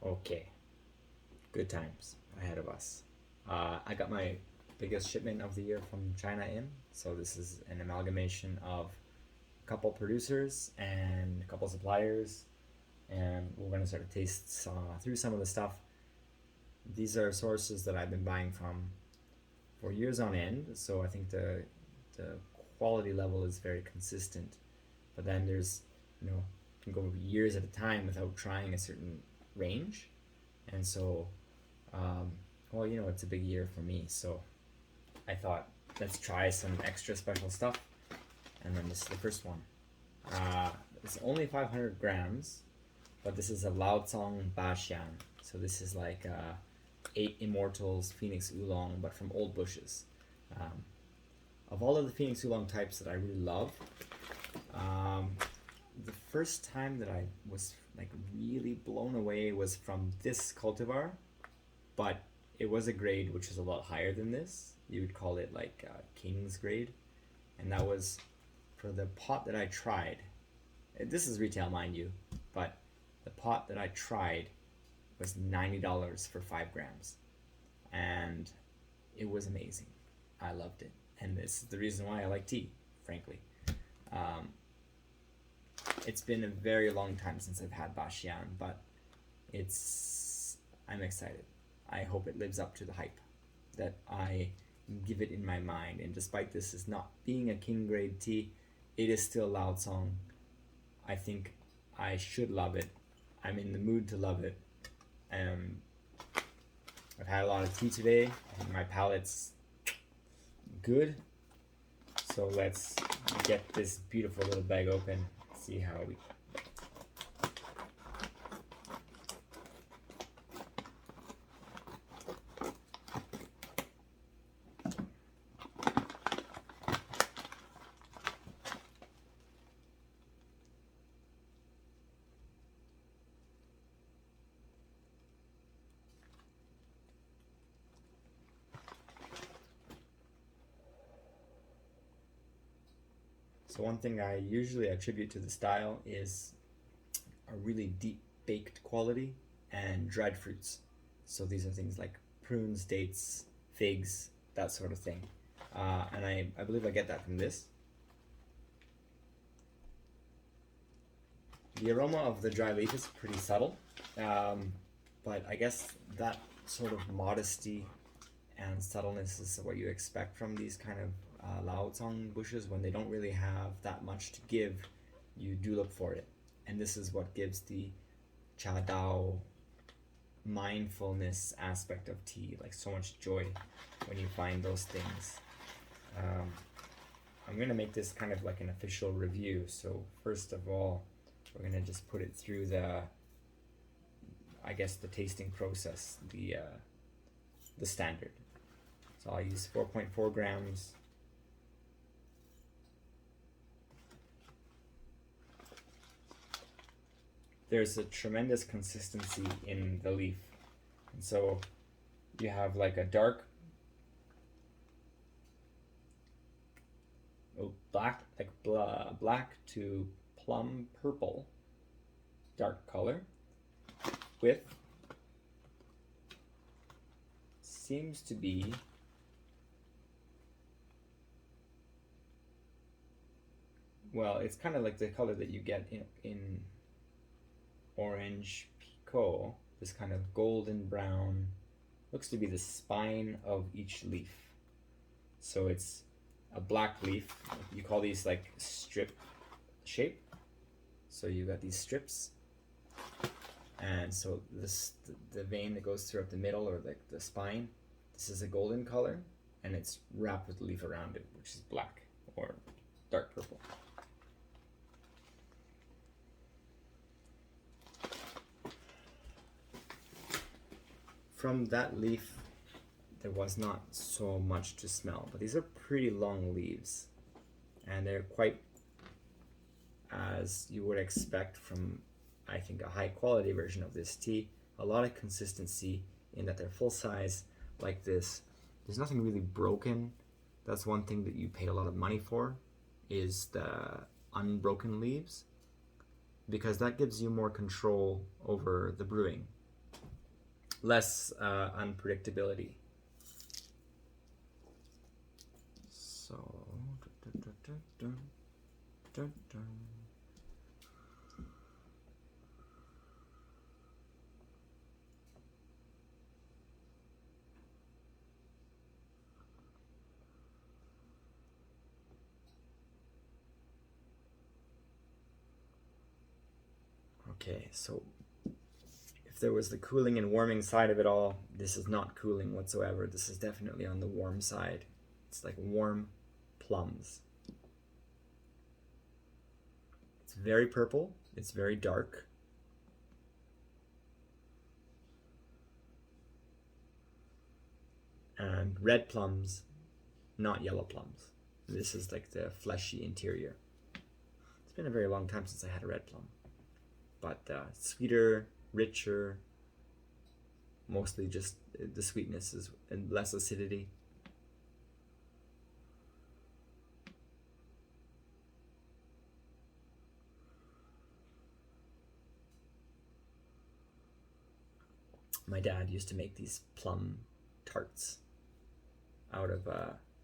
Okay, good times ahead of us. I got my biggest shipment of the year from China in. So this is an amalgamation of a couple producers and a couple suppliers, and we're going to sort of taste through some of the stuff. These are sources that I've been buying from for years on end, so I think the quality level is very consistent. But then there's, can go years at a time without trying a certain range, and so, um, well, it's a big year for me, so I thought let's try some extra special stuff, and then this is the first one. It's only 500 grams, but this is a Laocong Bashan. So this is like 8 Immortals Phoenix Oolong, but from old bushes. Um, of all of the Phoenix Oolong types that I really love, the first time that I was like really blown away was from this cultivar, but it was a grade which was a lot higher than this. You would call it like King's grade, and that was for the pot that I tried. This is retail, mind you, but the pot that I tried was $90 for 5 grams, and it was amazing. I loved it, and this is the reason why I like tea, frankly. Um, it's been a very long time since I've had Bashian, but I'm excited. I hope it lives up to the hype that I give it in my mind. And despite this as not being a king grade tea, it is still Laocong. I think I should love it. I'm in the mood to love it. I've had a lot of tea today, and my palate's good. So let's get this beautiful little bag open, see how we... So one thing I usually attribute to the style is a really deep baked quality and dried fruits. So these are things like prunes, dates, figs, that sort of thing. And I believe I get that from this. The aroma of the dry leaf is pretty subtle, but I guess that sort of modesty and subtleness is what you expect from these kind of Laocong bushes. When they don't really have that much to give, you do look for it. And this is what gives the Cha Dao mindfulness aspect of tea, like so much joy when you find those things. I'm going to make this kind of like an official review. So first of all, we're going to just put it through the tasting process, the standard. So I'll use 4.4 grams. There's a tremendous consistency in the leaf, and so you have like a dark black to plum purple dark color with seems to be it's kind of like the color that you get in orange picot, this kind of golden brown, looks to be the spine of each leaf. So it's a black leaf. You call these like strip shape. So you got these strips, and so the vein that goes throughout the middle, or like the spine, this is a golden color, and it's wrapped with the leaf around it, which is black or dark purple. From that leaf, there was not so much to smell, but these are pretty long leaves, and they're quite, as you would expect from, I think, a high quality version of this tea, a lot of consistency in that they're full size like this. There's nothing really broken. That's one thing that you pay a lot of money for, is the unbroken leaves, because that gives you more control over the brewing. less unpredictability. So, okay, so if there was the cooling and warming side of it all, this is not cooling whatsoever. This is definitely on the warm side. It's like warm plums. It's very purple. It's very dark. And red plums, not yellow plums. This is like the fleshy interior. It's been a very long time since I had a red plum. But sweeter, richer, mostly just the sweetness is and less acidity. My dad used to make these plum tarts out of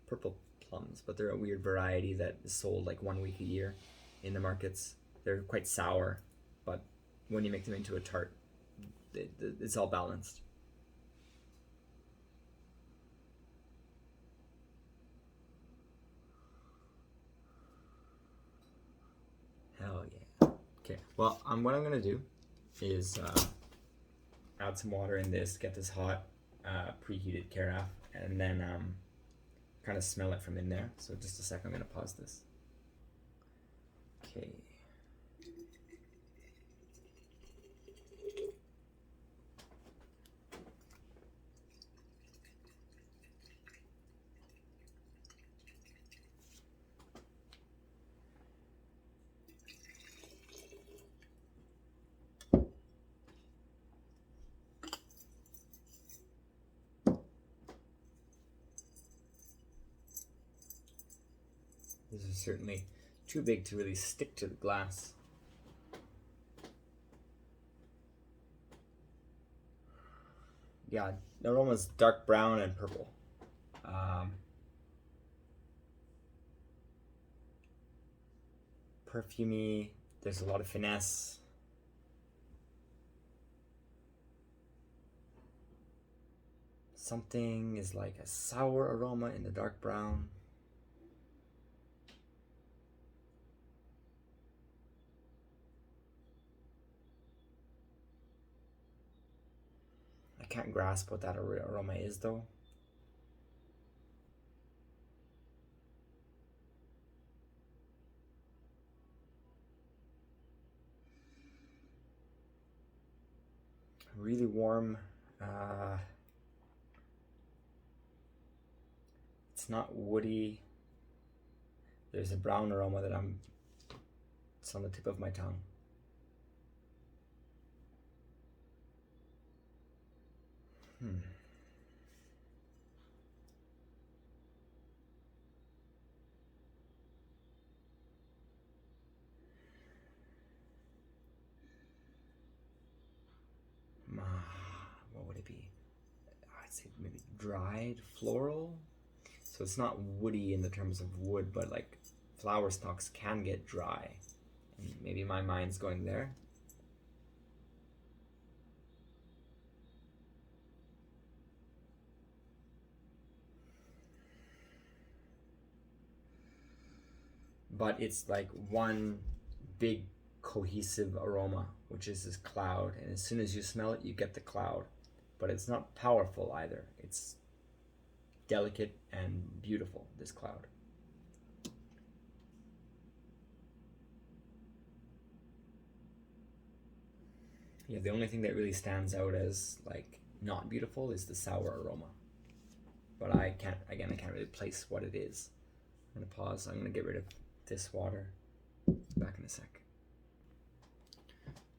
purple plums, but they're a weird variety that is sold like 1 week a year in the markets. They're quite sour, but when you make them into a tart, it's all balanced. Hell yeah. Okay, well, what I'm gonna do is add some water in this, get this hot, preheated carafe, and then kind of smell it from in there. So just a sec, I'm gonna pause this. Okay. This is certainly too big to really stick to the glass. Yeah, the aroma's dark brown and purple. Perfumey, there's a lot of finesse. Something is like a sour aroma in the dark brown. I can't grasp what that aroma is though. Really warm. It's not woody. There's a brown aroma that it's on the tip of my tongue. What would it be? I'd say maybe dried floral. So it's not woody in the terms of wood, but like flower stalks can get dry. And maybe my mind's going there. But it's like one big cohesive aroma, which is this cloud. And as soon as you smell it, you get the cloud. But it's not powerful either. It's delicate and beautiful, this cloud. Yeah, the only thing that really stands out as like not beautiful is the sour aroma. But I can't really place what it is. I'm gonna pause. I'm gonna get rid of this water. Back in a sec.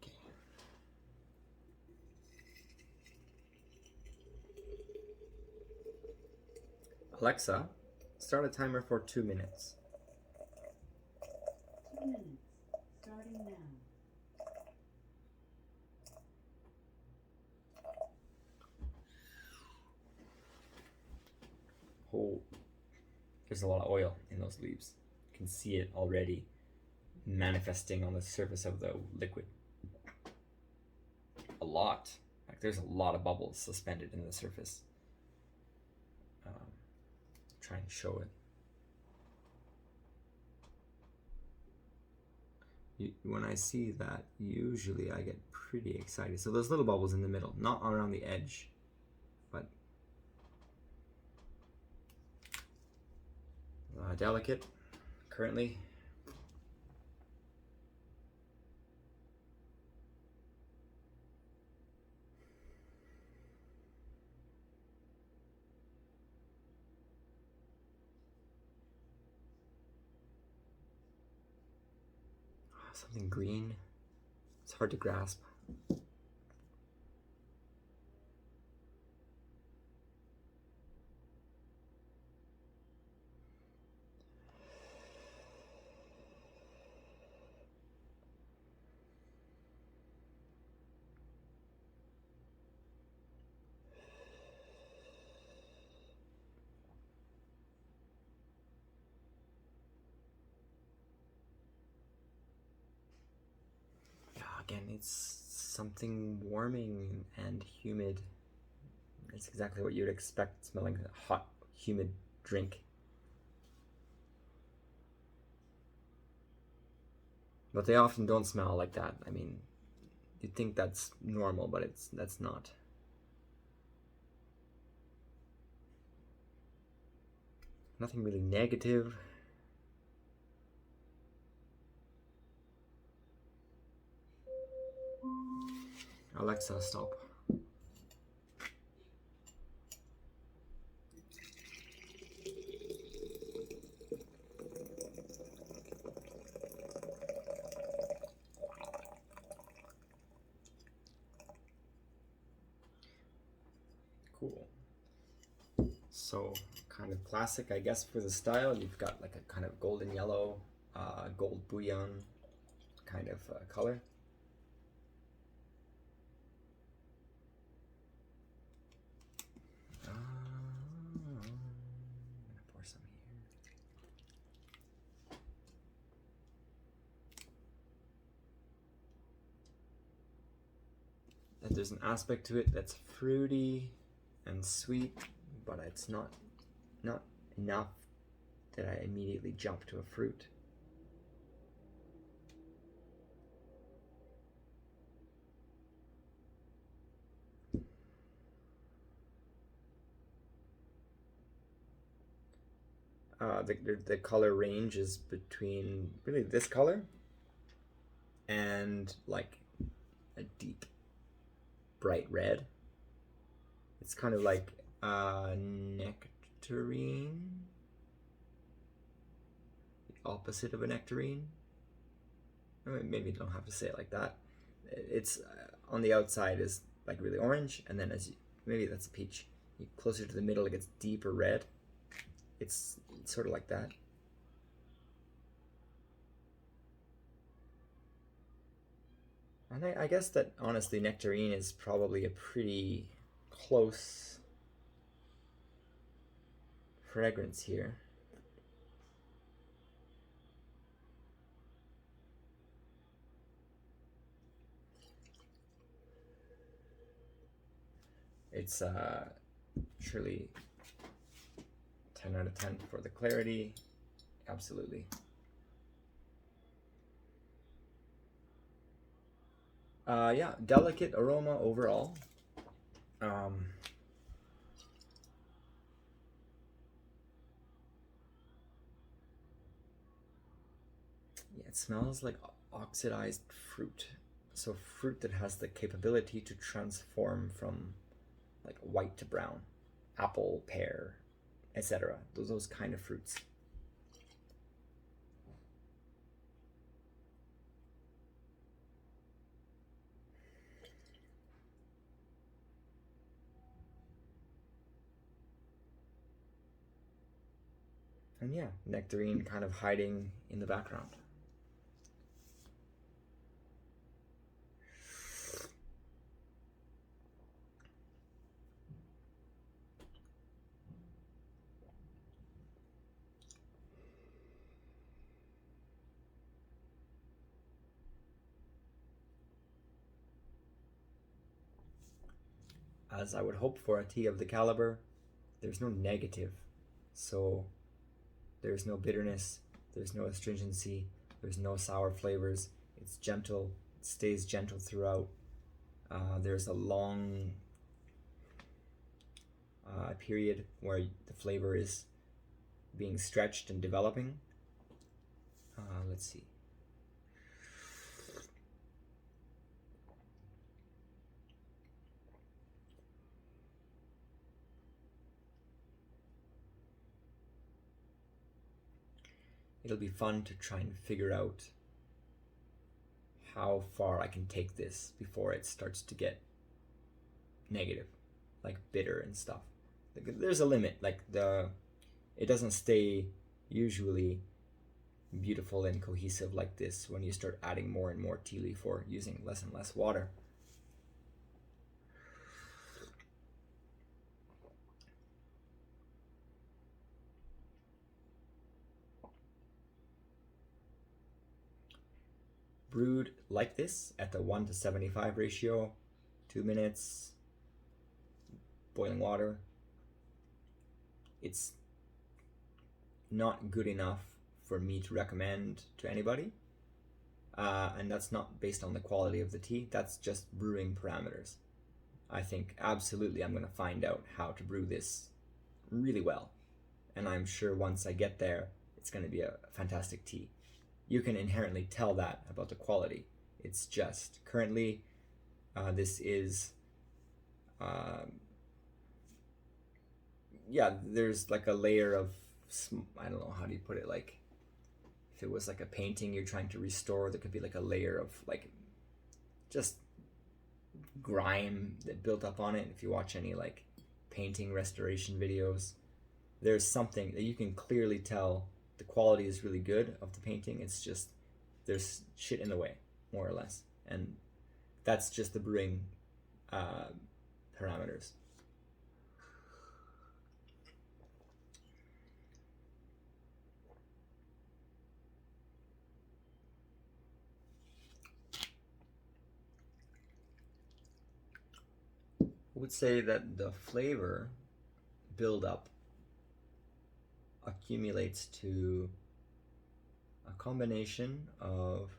Okay. Alexa, start a timer for 2 minutes. 2 minutes, starting now. there's a lot of oil in those leaves. You can see it already manifesting on the surface of the liquid. A lot. Like there's a lot of bubbles suspended in the surface. Try and show it. When I see that, usually I get pretty excited. So those little bubbles in the middle, not around the edge, but delicate currently. Something green. It's hard to grasp. Again, it's something warming and humid. It's exactly what you'd expect, smelling a hot, humid drink. But they often don't smell like that. I mean, you'd think that's normal, but that's not. Nothing really negative. Alexa, stop. Cool. So, kind of classic, I guess, for the style. You've got like a kind of golden yellow, gold bouillon kind of color. There's an aspect to it that's fruity and sweet, but it's not enough that I immediately jump to a fruit. The color range is between really this color and like a deep bright red. It's kind of like nectarine, the opposite of a nectarine. I mean, maybe you don't have to say it like that. It's on the outside is like really orange, and then maybe that's a peach. You closer to the middle, it gets deeper red. It's sort of like that. And I guess that honestly, nectarine is probably a pretty close fragrance here. It's surely 10 out of 10 for the clarity. Absolutely. Yeah, delicate aroma overall. Yeah, it smells like oxidized fruit. So fruit that has the capability to transform from like white to brown. Apple, pear, etc. Those kind of fruits. And yeah, nectarine kind of hiding in the background. as I would hope for a tea of the caliber. There's no negative, so there's no bitterness, there's no astringency, there's no sour flavors. It's gentle, it stays gentle throughout. There's a long period where the flavor is being stretched and developing. Let's see. It'll be fun to try and figure out how far I can take this before it starts to get negative, like bitter and stuff. There's a limit. It doesn't stay usually beautiful and cohesive like this when you start adding more and more tea leaf or using less and less water. Brewed like this at the 1:75 ratio, 2 minutes, boiling water. It's not good enough for me to recommend to anybody. And that's not based on the quality of the tea, that's just brewing parameters. I think absolutely I'm going to find out how to brew this really well. And I'm sure once I get there, it's going to be a fantastic tea. You can inherently tell that about the quality. It's just currently this is there's like a layer of, I don't know, how do you put it, like if it was like a painting you're trying to restore, there could be like a layer of like just grime that built up on it. If you watch any like painting restoration videos, there's something that you can clearly tell the quality is really good of the painting. It's just there's shit in the way, more or less, and that's just the brewing parameters. I would say that the flavor buildup accumulates to a combination of,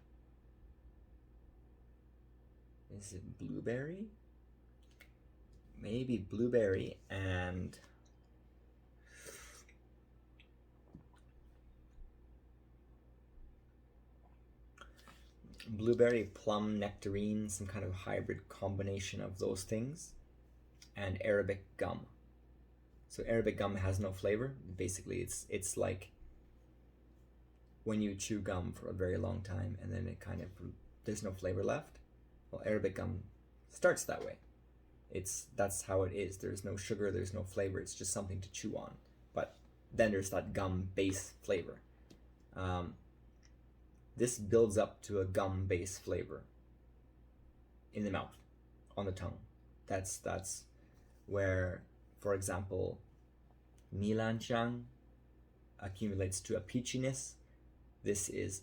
is it blueberry? Maybe blueberry and blueberry, plum, nectarine, some kind of hybrid combination of those things, and Arabic gum. So Arabic gum has no flavor. Basically, it's like when you chew gum for a very long time and then it kind of, there's no flavor left. Well, Arabic gum starts that way. That's how it is. There's no sugar, there's no flavor. It's just something to chew on. But then there's that gum base flavor. This builds up to a gum base flavor in the mouth, on the tongue. That's where, for example, Nilanjiang accumulates to a peachiness. This is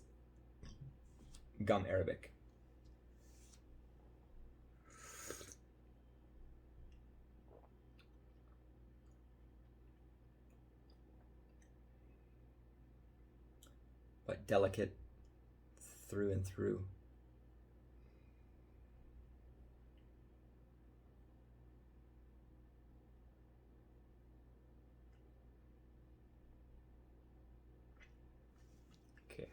gum Arabic. But delicate through and through. Okay.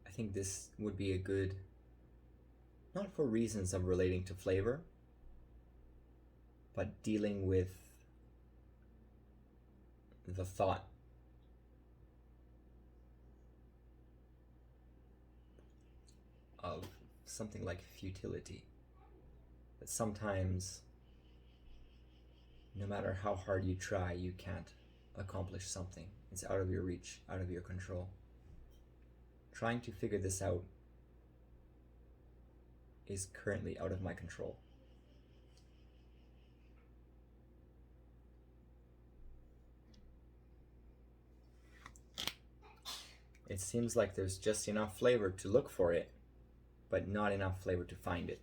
I think this would be a good, not for reasons of relating to flavor, but dealing with the thought of something like futility. That sometimes, no matter how hard you try, you can't accomplish something. It's out of your reach, out of your control. Trying to figure this out is currently out of my control. It seems like there's just enough flavor to look for it, but not enough flavor to find it.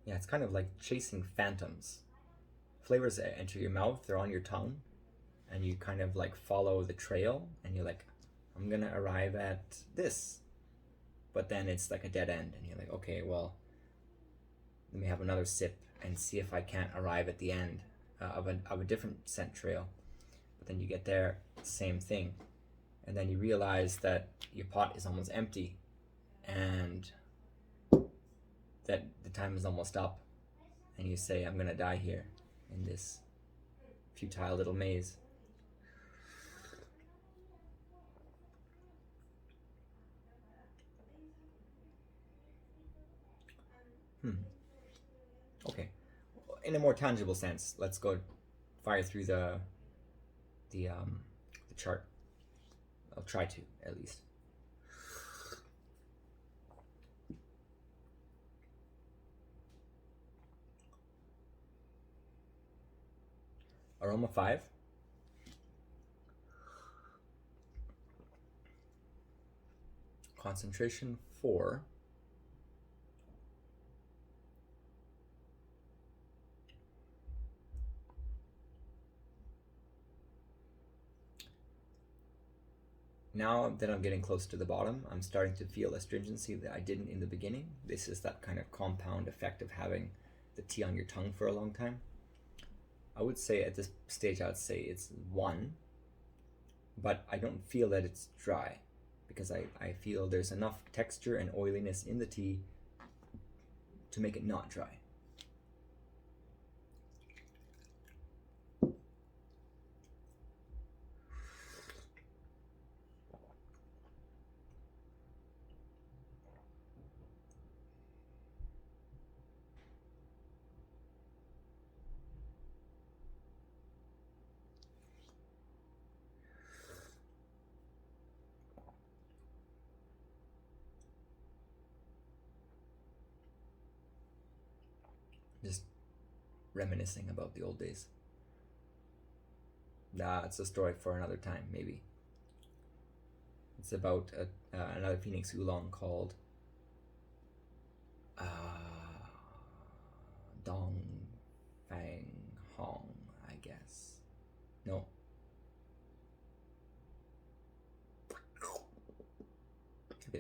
Yeah, it's kind of like chasing phantoms. Flavors enter your mouth, they're on your tongue, and you kind of like follow the trail, and you're like, I'm gonna arrive at this. But then it's like a dead end, and you're like, okay, well, let me have another sip and see if I can't arrive at the end of a different scent trail. But then you get there, same thing. And then you realize that your pot is almost empty, and that the time is almost up, and you say, I'm gonna die here in this futile little maze. Okay. In a more tangible sense, let's go fire through the chart. I'll try to, at least. Aroma 5. Concentration 4. Now that I'm getting close to the bottom, I'm starting to feel astringency that I didn't in the beginning. This is that kind of compound effect of having the tea on your tongue for a long time. I would say at this stage, I would say it's 1, but I don't feel that it's dry, because I feel there's enough texture and oiliness in the tea to make it not dry. Just reminiscing about the old days. That's a story for another time, maybe. It's about another Phoenix Oolong called Dong Fang Hong, I guess. No.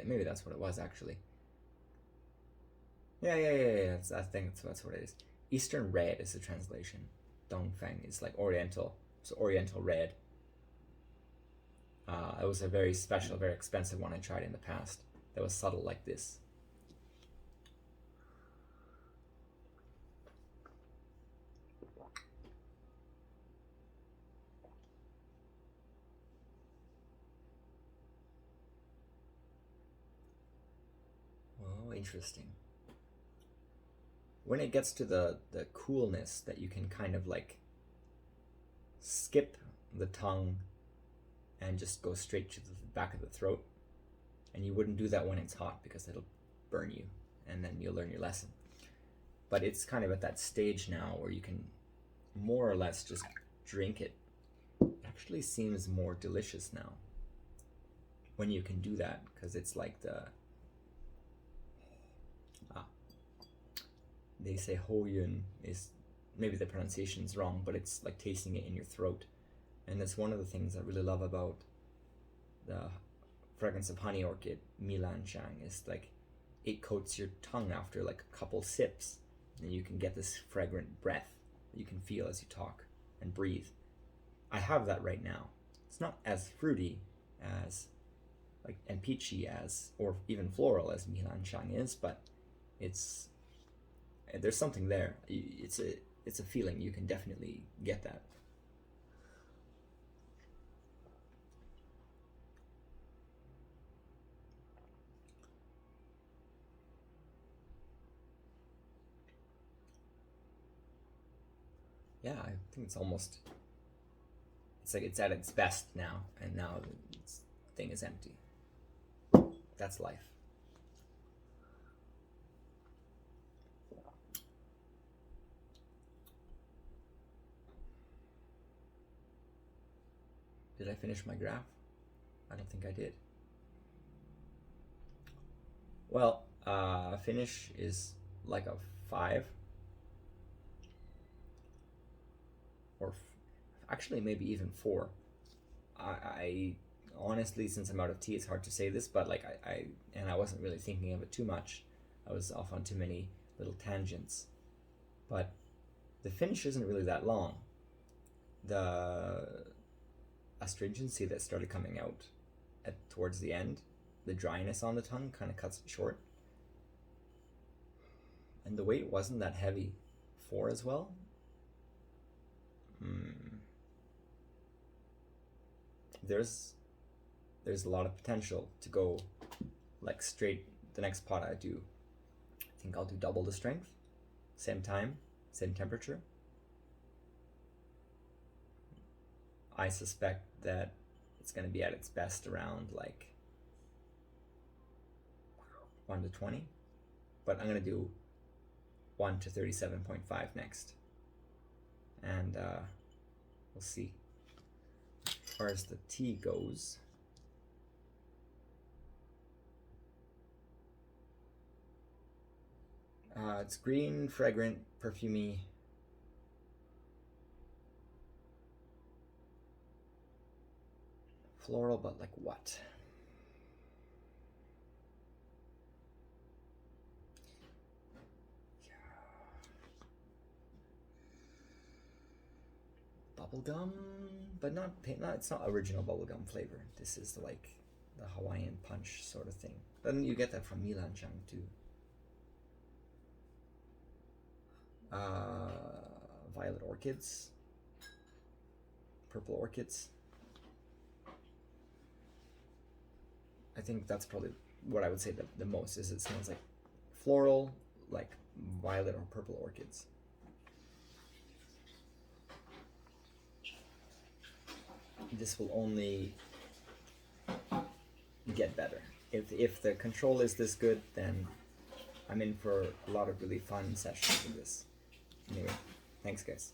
Maybe that's what it was, actually. Yeah. I think that's what it is. Eastern Red is the translation. Dongfeng is like Oriental. It's Oriental Red. It was a very special, very expensive one I tried in the past that was subtle like this. Oh, interesting. When it gets to the coolness that you can kind of like skip the tongue and just go straight to the back of the throat. And you wouldn't do that when it's hot, because it'll burn you, and then you'll learn your lesson. But it's kind of at that stage now where you can more or less just drink it. It actually seems more delicious now when you can do that, because it's like they say Ho Yun is, maybe the pronunciation is wrong, but it's like tasting it in your throat. And that's one of the things I really love about the fragrance of honey orchid, Milan Shang, is like it coats your tongue after like a couple sips, and you can get this fragrant breath that you can feel as you talk and breathe. I have that right now. It's not as fruity as like and peachy as or even floral as Milanshang is, but it's there's something there. It's a feeling. You can definitely get that. Yeah, I think it's almost. It's like it's at its best now, and now the thing is empty. That's life. Did I finish my graph? I don't think I did. Well, finish is like a 5. Or actually maybe even 4. I honestly, since I'm out of tea, it's hard to say this, but like I wasn't really thinking of it too much. I was off on too many little tangents. But the finish isn't really that long. The astringency that started coming out towards the end, the dryness on the tongue kind of cuts it short. And the weight wasn't that heavy. 4 as well. There's a lot of potential to go like straight the next pot I do. I think I'll do double the strength, same time, same temperature. I suspect that it's going to be at its best around like 1 to 20, but I'm going to do 1 to 37.5 next, and we'll see. As far as the tea goes, it's green, fragrant, perfumey. Floral, but like what? Bubblegum, but not it's not original bubblegum flavor. This is like the Hawaiian punch sort of thing. Then you get that from Milanshang too. Violet orchids, purple orchids. I think that's probably what I would say the most is it smells like floral, like violet or purple orchids. This will only get better. If the control is this good, then I'm in for a lot of really fun sessions with this. Anyway, thanks guys.